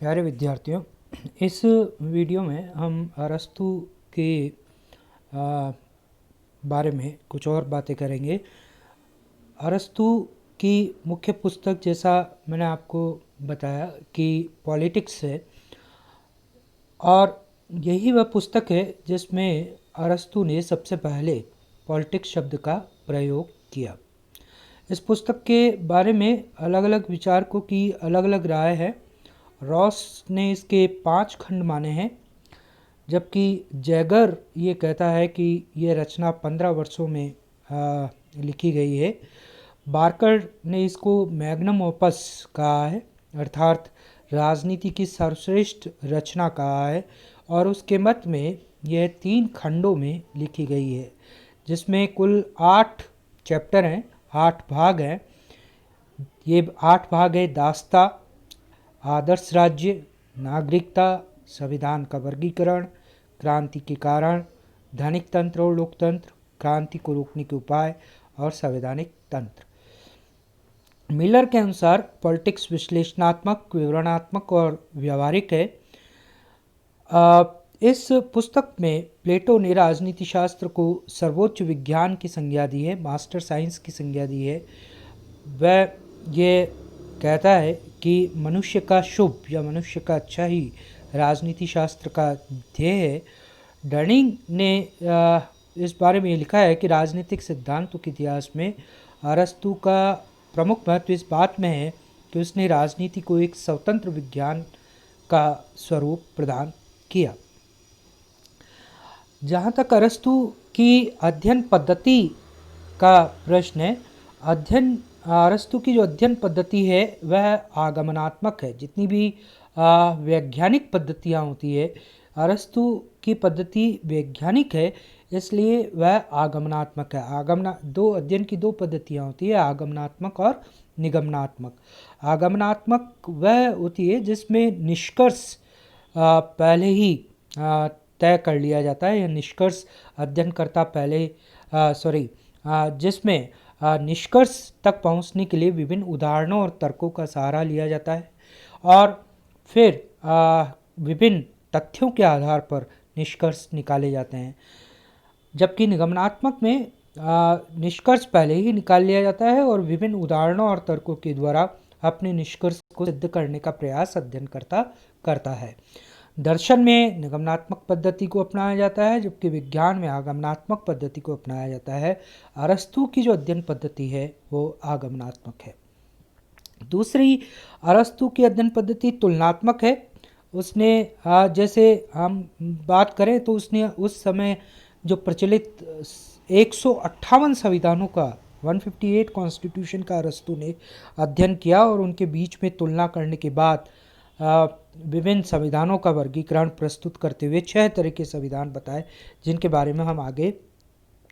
प्यारे विद्यार्थियों, इस वीडियो में हम अरस्तू के बारे में कुछ और बातें करेंगे। अरस्तू की मुख्य पुस्तक, जैसा मैंने आपको बताया, कि पॉलिटिक्स है, और यही वह पुस्तक है जिसमें अरस्तू ने सबसे पहले पॉलिटिक्स शब्द का प्रयोग किया। इस पुस्तक के बारे में अलग अलग विचारकों की अलग अलग राय है। रॉस ने इसके 5 खंड माने हैं, जबकि जैगर ये कहता है कि ये रचना 15 वर्षों में लिखी गई है। बार्कर ने इसको मैग्नम ओपस कहा है, अर्थात राजनीति की सर्वश्रेष्ठ रचना कहा है, और उसके मत में यह 3 खंडों में लिखी गई है, जिसमें कुल 8 चैप्टर हैं, 8 भाग हैं। ये 8 भाग है: दास्ता, आदर्श राज्य, नागरिकता, संविधान का वर्गीकरण, क्रांति के कारण, धनिक तंत्र और लोकतंत्र, क्रांति को रोकने के उपाय, और संवैधानिक तंत्र। मिलर के अनुसार पॉलिटिक्स विश्लेषणात्मक, विवरणात्मक और व्यवहारिक है। इस पुस्तक में प्लेटो ने राजनीति शास्त्र को सर्वोच्च विज्ञान की संज्ञा दी है, मास्टर साइंस की संज्ञा दी है। वह ये कहता है कि मनुष्य का शुभ या मनुष्य का अच्छा ही राजनीति शास्त्र का ध्येय है। डर्निंग ने इस बारे में लिखा है कि राजनीतिक सिद्धांतों के इतिहास में अरस्तू का प्रमुख महत्व इस बात में है कि उसने राजनीति को एक स्वतंत्र विज्ञान का स्वरूप प्रदान किया। जहाँ तक अरस्तू की अध्ययन पद्धति का प्रश्न है, अरस्तू की जो अध्ययन पद्धति है वह आगमनात्मक है। जितनी भी वैज्ञानिक पद्धतियाँ होती है, अरस्तू की पद्धति वैज्ञानिक है, इसलिए वह आगमनात्मक है। अध्ययन की 2 पद्धतियाँ होती है, आगमनात्मक और निगमनात्मक। आगमनात्मक वह होती है जिसमें निष्कर्ष पहले ही तय कर लिया जाता है, या निष्कर्ष अध्ययनकर्ता पहले जिसमें निष्कर्ष तक पहुंचने के लिए विभिन्न उदाहरणों और तर्कों का सहारा लिया जाता है, और फिर विभिन्न तथ्यों के आधार पर निष्कर्ष निकाले जाते हैं। जबकि निगमनात्मक में निष्कर्ष पहले ही निकाल लिया जाता है और विभिन्न उदाहरणों और तर्कों के द्वारा अपने निष्कर्ष को सिद्ध करने का प्रयास अध्ययनकर्ता करता है। दर्शन में निगमनात्मक पद्धति को अपनाया जाता है, जबकि विज्ञान में आगमनात्मक पद्धति को अपनाया जाता है। अरस्तू की जो अध्ययन पद्धति है वो आगमनात्मक है। दूसरी अरस्तू की अध्ययन पद्धति तुलनात्मक है। उसने जैसे हम बात करें तो उसने उस समय जो प्रचलित 158 संविधानों का 158 कॉन्स्टिट्यूशन का अरस्तू ने अध्ययन किया, और उनके बीच में तुलना करने के बाद विभिन्न संविधानों का वर्गीकरण प्रस्तुत करते हुए 6 तरह के संविधान बताए, जिनके बारे में हम आगे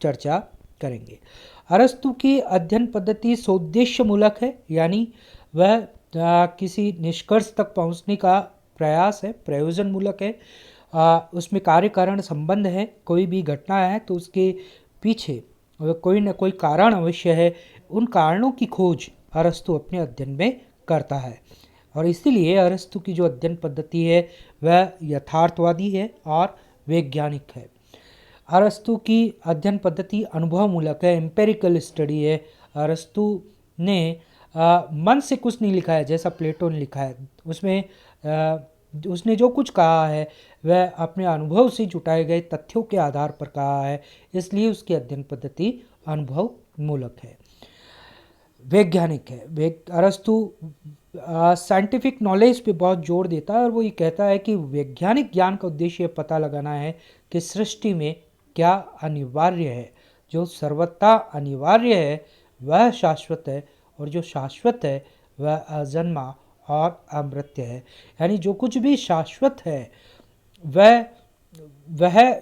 चर्चा करेंगे। अरस्तू की अध्ययन पद्धति सोद्देश्यमूलक है, यानी वह किसी निष्कर्ष तक पहुंचने का प्रयास है, प्रयोजनमूलक है। उसमें कार्य कारण संबंध है। कोई भी घटना है तो उसके पीछे कोई न कोई कारण अवश्य है। उन कारणों की खोज अरस्तू अपने अध्ययन में करता है, और इसीलिए अरस्तू की जो अध्ययन पद्धति है वह यथार्थवादी है और वैज्ञानिक है। अरस्तू की अध्ययन पद्धति अनुभवमूलक है, एम्पेरिकल स्टडी है। अरस्तू ने मन से कुछ नहीं लिखा है जैसा प्लेटो ने लिखा है। उसने जो कुछ कहा है वह अपने अनुभव से जुटाए गए तथ्यों के आधार पर कहा है, इसलिए उसकी अध्ययन पद्धति अनुभव मूलक है, वैज्ञानिक है। अरस्तू साइंटिफिक नॉलेज पे बहुत जोर देता है, और वो ये कहता है कि वैज्ञानिक ज्ञान का उद्देश्य पता लगाना है कि सृष्टि में क्या अनिवार्य है। जो सर्वथा अनिवार्य है वह शाश्वत है, और जो शाश्वत है वह अजन्मा और अमृत्य है। यानी जो कुछ भी शाश्वत है वह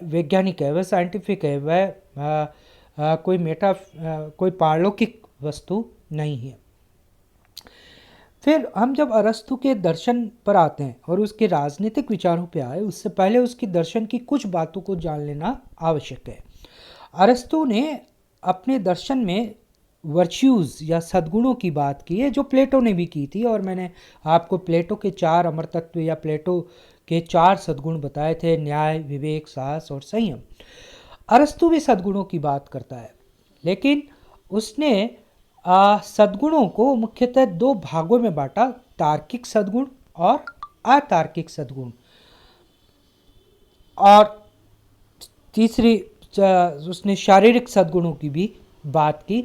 वैज्ञानिक है, वह साइंटिफिक है, वह कोई पारलौकिक वस्तु नहीं है। फिर हम जब अरस्तू के दर्शन पर आते हैं और उसके राजनीतिक विचारों पे आए, उससे पहले उसके दर्शन की कुछ बातों को जान लेना आवश्यक है। अरस्तू ने अपने दर्शन में वर्च्यूज़ या सद्गुणों की बात की है, जो प्लेटो ने भी की थी, और मैंने आपको प्लेटो के 4 अमर तत्व या प्लेटो के 4 सद्गुण बताए थे: न्याय, विवेक, साहस और संयम। अरस्तु भी सद्गुणों की बात करता है, लेकिन उसने सद्गुणों को मुख्यतः 2 भागों में बांटा: तार्किक सद्गुण और अतार्किक सद्गुण। और तीसरी उसने शारीरिक सद्गुणों की भी बात की।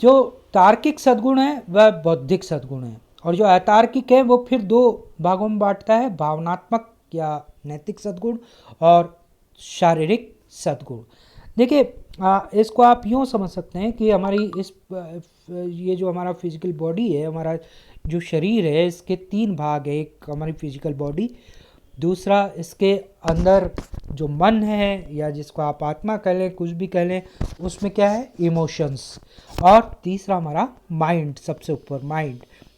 जो तार्किक सद्गुण है वह बौद्धिक सद्गुण है, और जो अतार्किक है वो फिर 2 भागों में बांटता है: भावनात्मक या नैतिक सद्गुण और शारीरिक सद्गुण। देखिए, इसको आप यूँ समझ सकते हैं कि हमारी ये जो हमारा फिजिकल बॉडी है, हमारा जो शरीर है, इसके 3 भाग है। एक हमारी फिजिकल बॉडी, दूसरा इसके अंदर जो मन है या जिसको आप आत्मा कह लें, कुछ भी कह लें, उसमें क्या है? इमोशंस। और तीसरा हमारा माइंड, सबसे ऊपर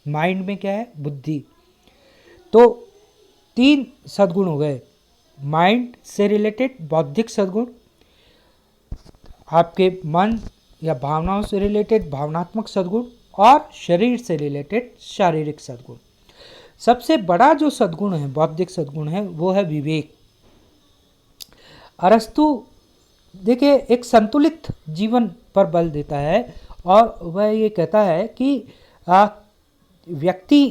माइंड में क्या है? बुद्धि। तो 3 सद्गुण हो गए: माइंड से रिलेटेड बौद्धिक सद्गुण, आपके मन या भावनाओं से रिलेटेड भावनात्मक सद्गुण, और शरीर से रिलेटेड शारीरिक सद्गुण। सबसे बड़ा जो सद्गुण है, बौद्धिक सद्गुण है, वो है विवेक। अरस्तु देखिए एक संतुलित जीवन पर बल देता है, और वह ये कहता है कि व्यक्ति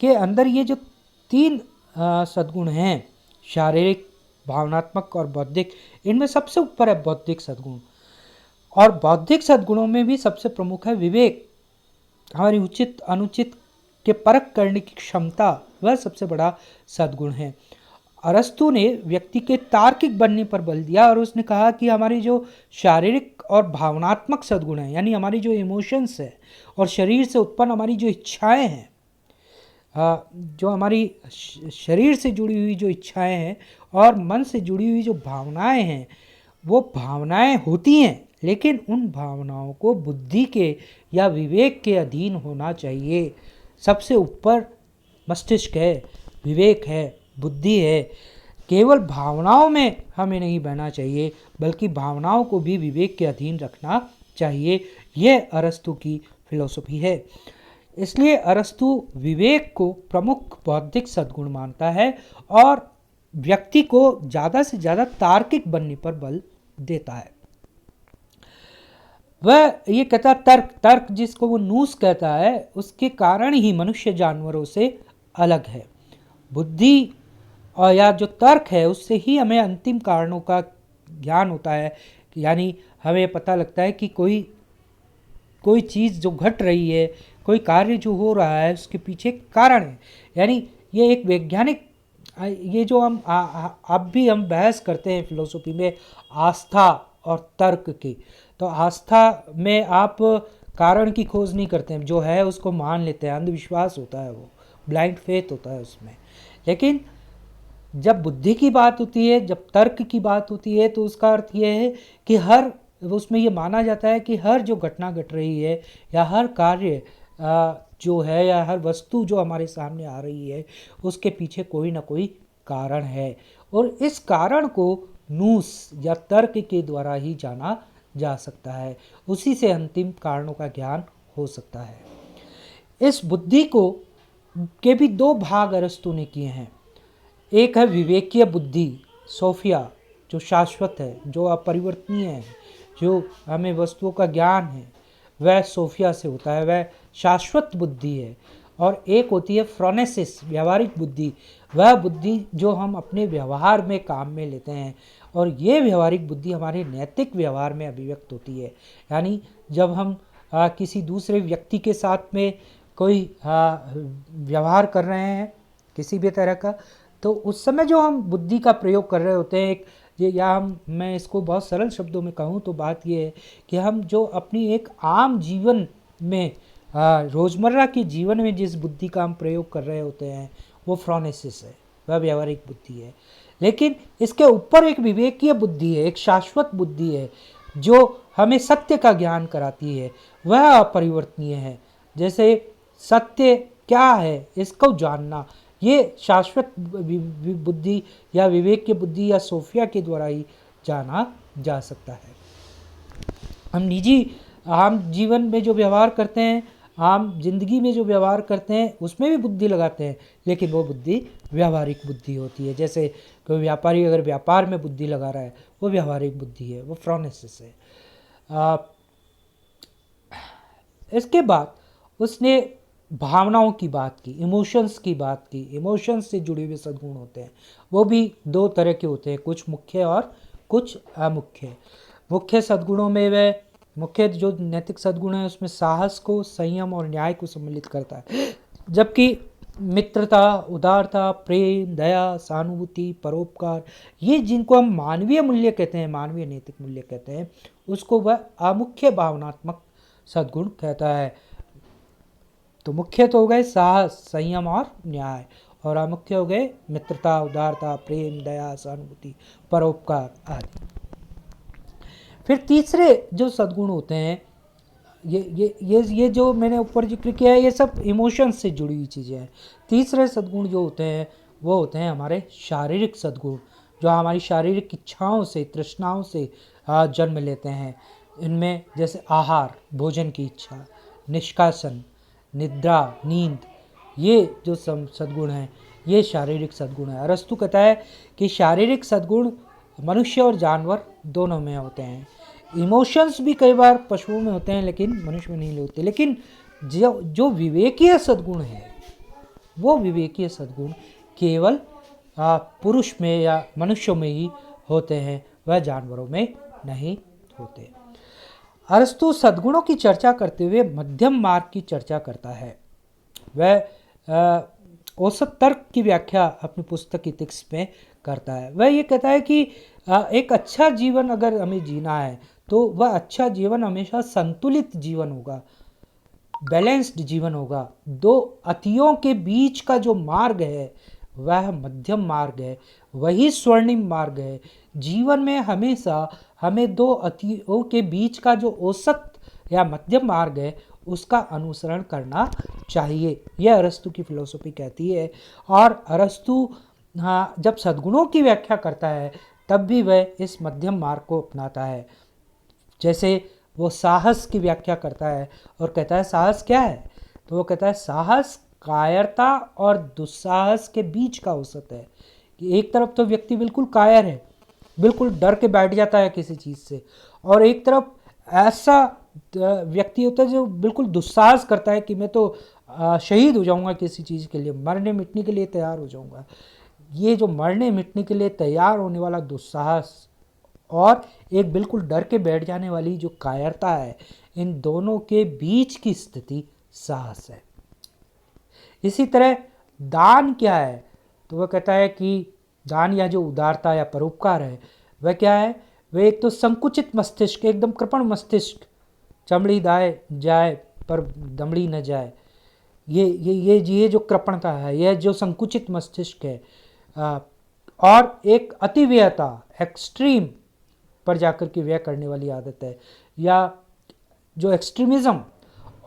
के अंदर ये जो 3 सद्गुण हैं, शारीरिक, भावनात्मक और बौद्धिक, इनमें सबसे ऊपर है बौद्धिक सद्गुण। और बौद्धिक सद्गुणों में भी सबसे प्रमुख है विवेक। हमारी उचित अनुचित के परख करने की क्षमता, वह सबसे बड़ा सद्गुण है। अरस्तु ने व्यक्ति के तार्किक बनने पर बल दिया, और उसने कहा कि हमारी जो शारीरिक और भावनात्मक सद्गुण है, यानी हमारी जो इमोशंस है, और शरीर से उत्पन्न हमारी जो इच्छाएं हैं, जो हमारी शरीर से जुड़ी हुई जो इच्छाएं हैं और मन से जुड़ी हुई जो भावनाएं हैं, वो भावनाएं होती हैं, लेकिन उन भावनाओं को बुद्धि के या विवेक के अधीन होना चाहिए। सबसे ऊपर मस्तिष्क है, विवेक है, बुद्धि है। केवल भावनाओं में हमें नहीं बहना चाहिए, बल्कि भावनाओं को भी विवेक के अधीन रखना चाहिए। यह अरस्तु की फिलॉसफी है। इसलिए अरस्तु विवेक को प्रमुख बौद्धिक सद्गुण मानता है, और व्यक्ति को ज़्यादा से ज़्यादा तार्किक बनने पर बल देता है। वह ये कहता है तर्क जिसको वो नूस कहता है, उसके कारण ही मनुष्य जानवरों से अलग है। बुद्धि और या जो तर्क है, उससे ही हमें अंतिम कारणों का ज्ञान होता है। यानी हमें पता लगता है कि कोई चीज़ जो घट रही है, कोई कार्य जो हो रहा है, उसके पीछे कारण है। यानी ये एक वैज्ञानिक, ये जो हम अब भी हम बहस करते हैं फिलोसफी में आस्था और तर्क की, तो आस्था में आप कारण की खोज नहीं करते हैं, जो है उसको मान लेते हैं, अंधविश्वास होता है, वो ब्लाइंड फेथ होता है उसमें। लेकिन जब बुद्धि की बात होती है, जब तर्क की बात होती है, तो उसका अर्थ ये है कि उसमें ये माना जाता है कि हर जो घटना घट रही है, या हर कार्य जो है, या हर वस्तु जो हमारे सामने आ रही है, उसके पीछे कोई ना कोई कारण है, और इस कारण को नूस या तर्क के द्वारा ही जाना जा सकता है। उसी से अंतिम कारणों का ज्ञान हो सकता है। इस बुद्धि के भी 2 भाग अरस्तु ने किए हैं। एक है विवेकीय बुद्धि, सोफिया, जो शाश्वत है, जो अपरिवर्तनीय है, जो हमें वस्तुओं का ज्ञान है, वह सोफिया से होता है, वह शाश्वत बुद्धि है। और एक होती है फ्रोनेसिस, व्यवहारिक बुद्धि, वह बुद्धि जो हम अपने व्यवहार में काम में लेते हैं, और ये व्यवहारिक बुद्धि हमारे नैतिक व्यवहार में अभिव्यक्त होती है। यानी जब हम किसी दूसरे व्यक्ति के साथ में कोई व्यवहार कर रहे हैं किसी भी तरह का, तो उस समय जो हम बुद्धि का प्रयोग कर रहे होते हैं, मैं इसको बहुत सरल शब्दों में कहूँ तो बात ये है कि हम जो अपनी एक आम जीवन में, रोज़मर्रा के जीवन में जिस बुद्धि का हम प्रयोग कर रहे होते हैं, वो फ्रोनेसिस है, वह व्यवहारिक बुद्धि है। लेकिन इसके ऊपर एक विवेकीय बुद्धि है, एक शाश्वत बुद्धि है, जो हमें सत्य का ज्ञान कराती है, वह अपरिवर्तनीय है। जैसे सत्य क्या है, इसको जानना, ये शाश्वत बुद्धि या विवेक की बुद्धि या सोफिया के द्वारा ही जाना जा सकता है। हम निजी आम जीवन में जो व्यवहार करते हैं, आम जिंदगी में जो व्यवहार करते हैं, उसमें भी बुद्धि लगाते हैं, लेकिन वो बुद्धि व्यावहारिक बुद्धि होती है। जैसे कोई व्यापारी अगर व्यापार में बुद्धि लगा रहा है, वो व्यावहारिक बुद्धि है, वो फ्रॉनेसिस है। इसके बाद उसने भावनाओं की बात की, इमोशंस की बात की। इमोशंस से जुड़े हुए सद्गुण होते हैं, वो भी दो तरह के होते हैं, कुछ मुख्य और कुछ अमुख्य। मुख्य सद्गुणों में वह मुख्य जो नैतिक सद्गुण है उसमें साहस को, संयम और न्याय को सम्मिलित करता है, जबकि मित्रता, उदारता, प्रेम, दया, सहानुभूति, परोपकार, ये जिनको हम मानवीय मूल्य कहते हैं, मानवीय नैतिक मूल्य कहते हैं, उसको वह अमुख्य भावनात्मक सद्गुण कहता है। तो मुख्य तो हो गए साहस, संयम और न्याय, और अमुख्य हो गए मित्रता, उदारता, प्रेम, दया, सहानुभूति, परोपकार आदि। फिर तीसरे जो सद्गुण होते हैं, ये जो मैंने ऊपर जिक्र किया है, ये सब इमोशंस से जुड़ी हुई चीज़ें हैं। तीसरे सद्गुण जो होते हैं वो होते हैं हमारे शारीरिक सद्गुण, जो हमारी शारीरिक इच्छाओं से, तृष्णाओं से जन्म लेते हैं। इनमें जैसे आहार, भोजन की इच्छा, निष्कासन, निद्रा, नींद, ये जो सद्गुण हैं ये शारीरिक सद्गुण है। अरस्तु कहता है कि शारीरिक सद्गुण मनुष्य और जानवर दोनों में होते हैं। इमोशंस भी कई बार पशुओं में होते हैं लेकिन मनुष्य में नहीं होते। लेकिन जो विवेकीय सद्गुण है, वो विवेकीय सद्गुण केवल पुरुष में या मनुष्यों में ही होते हैं, वह जानवरों में नहीं होते। अरस्तु सद्गुणों की चर्चा करते हुए मध्यम मार्ग की चर्चा करता है। वह औसत तर्क की व्याख्या अपनी पुस्तक इथिक्स में करता है। वह ये कहता है कि एक अच्छा जीवन अगर हमें जीना है तो वह अच्छा जीवन हमेशा संतुलित जीवन होगा, बैलेंस्ड जीवन होगा। दो अतियों के बीच का जो मार्ग है वह मध्यम मार्ग है, वही स्वर्णिम मार्ग है। जीवन में हमेशा हमें दो अतियों के बीच का जो औसत या मध्यम मार्ग है उसका अनुसरण करना चाहिए, यह अरस्तु की फिलॉसफी कहती है। और अरस्तु जब सद्गुणों की व्याख्या करता है तब भी वह इस मध्यम मार्ग को अपनाता है। जैसे वो साहस की व्याख्या करता है और कहता है साहस क्या है, तो वो कहता है साहस कायरता और दुस्साहस के बीच का औसत है। कि एक तरफ तो व्यक्ति बिल्कुल कायर है, बिल्कुल डर के बैठ जाता है किसी चीज़ से, और एक तरफ ऐसा व्यक्ति होता है जो बिल्कुल दुस्साहस करता है कि मैं तो शहीद हो जाऊंगा किसी चीज़ के लिए, मरने मिटने के लिए तैयार हो जाऊंगा। ये जो मरने मिटने के लिए तैयार होने वाला दुस्साहस और एक बिल्कुल डर के बैठ जाने वाली जो कायरता है, इन दोनों के बीच की स्थिति साहस है। इसी तरह दान क्या है, तो वह कहता है कि दान या जो उदारता या परोपकार है वह क्या है, वह एक तो संकुचित मस्तिष्क, एकदम कृपण मस्तिष्क, चमड़ी दाए जाए पर दमड़ी न जाए, ये जो कृपणता है, यह जो संकुचित मस्तिष्क है, और एक अतिव्ययता, एक्सट्रीम पर जाकर के व्यय करने वाली आदत है, या जो एक्सट्रीमिज्म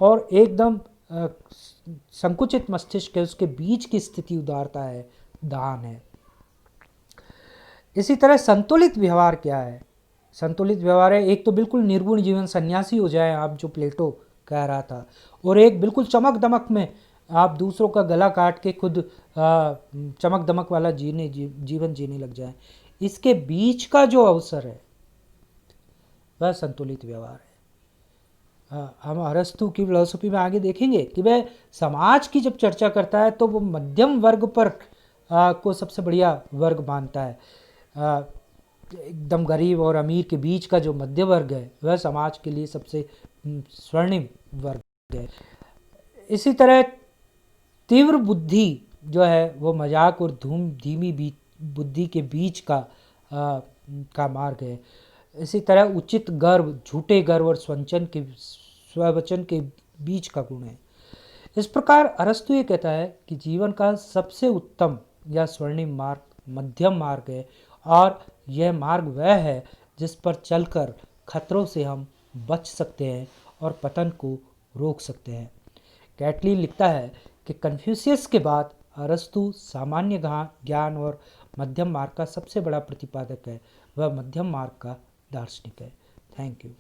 और एकदम संकुचित मस्तिष्क है, उसके बीच की स्थिति उदारता है, दान है। इसी तरह संतुलित व्यवहार क्या है, संतुलित व्यवहार है एक तो बिल्कुल निर्गुण जीवन, सन्यासी हो जाए आप, जो प्लेटो कह रहा था, और एक बिल्कुल चमक दमक में आप दूसरों का गला काट के खुद चमक दमक वाला जीवन जीने लग जाए। इसके बीच का जो अवसर है वह संतुलित व्यवहार है। हम अरस्तु की फिलॉसफी में आगे देखेंगे कि वह समाज की जब चर्चा करता है तो वो मध्यम वर्ग पर को सबसे बढ़िया वर्ग मानता है। एकदम गरीब और अमीर के बीच का जो मध्य वर्ग है वह समाज के लिए सबसे स्वर्णिम वर्ग है। इसी तरह तीव्र बुद्धि जो है वो मजाक और धीमी बुद्धि के बीच का मार्ग है। इसी तरह उचित गर्व, झूठे गर्व और स्ववचन के बीच का गुण है। इस प्रकार अरस्तु ये कहता है कि जीवन का सबसे उत्तम या स्वर्णिम मार्ग मध्यम मार्ग है, और यह मार्ग वह है जिस पर चलकर खतरों से हम बच सकते हैं और पतन को रोक सकते हैं। कैटलिन लिखता है कि कन्फ्यूशियस के बाद अरस्तु सामान्य ज्ञान और मध्यम मार्ग का सबसे बड़ा प्रतिपादक है, वह मध्यम मार्ग का दार्शनिक है। Thank you.